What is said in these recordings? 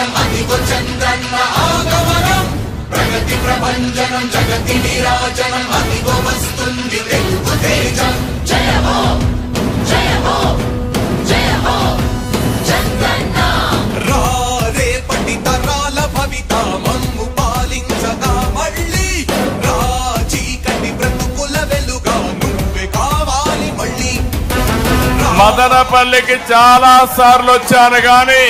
నీరాజనం అదిగో చంద్రన్న ఆగమనం ప్రగతి ప్రభంజనం జగతి నీరాజనం అదిగో వస్తుంది తెలుగు తేజం జయ హో జయ హో జయ హో చంద్రన్న రే పండితరాల భవిత మమ్ము పాలించగా మళ్ళీ రాజీకటి బ్రతుకుల వెలుగా నువ్వే కావాలి మళ్ళీ మదనపల్లికి చాలా సార్లు వచ్చాను గాని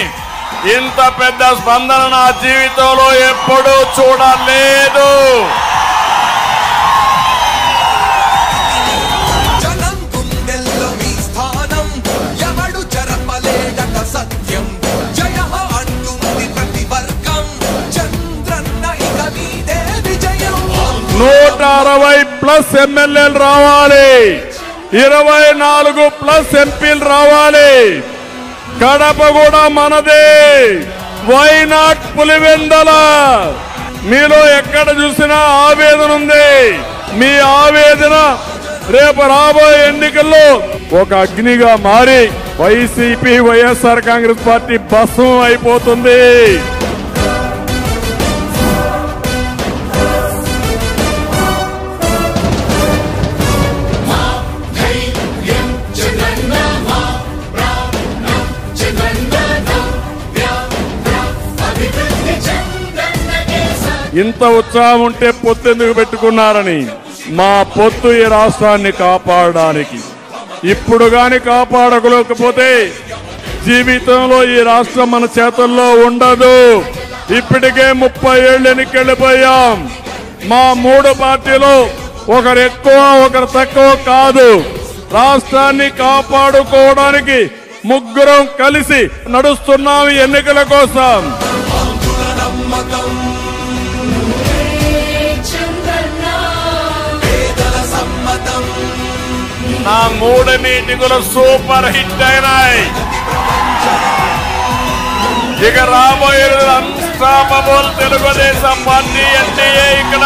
ఇంత పెద్ద స్పందన నా జీవితంలో ఎప్పుడూ చూడలేదు. జనం గుండెల్లో మీ స్థానం ఎవడు జరపలేడట సత్యం జయ అంటుంది ప్రతి వర్గం చంద్రన్న ఇక మీదే విజయం 160+ ఎమ్మెల్యేలు రావాలి, 24+ ఎంపీలు రావాలి. కడప కూడా మనదే. Why not Pulivendula? మీలో ఎక్కడ చూసినా ఆవేదన ఉంది. మీ ఆవేదన రేపు రాబోయే ఎన్నికల్లో ఒక అగ్నిగా మారి వైసీపీ వైఎస్ఆర్ కాంగ్రెస్ పార్టీ భస్మం అయిపోతుంది. ఇంత ఉత్సాహం ఉంటే పొత్తు ఎందుకు పెట్టుకున్నారని. మా పొత్తు ఈ రాష్ట్రాన్ని కాపాడడానికి. ఇప్పుడు గాని కాపాడలేకపోతే జీవితంలో ఈ రాష్ట్రం మన చేతుల్లో ఉండదు. ఇప్పటికే 30 ఏళ్ళు ఎన్నికెళ్ళిపోయాం. మా 3 పార్టీలు ఒకరు ఎక్కువ ఒకరు తక్కువ కాదు. రాష్ట్రాన్ని కాపాడుకోవడానికి ముగ్గురం కలిసి నడుస్తున్నాం ఎన్నికల కోసం. నా 3 మీటింగులు సూపర్ హిట్ అయినాయి. ఇక రాబోయే అన్స్టాపబుల్ తెలుగుదేశం పార్టీ ఎన్డీఏ ఇక్కడ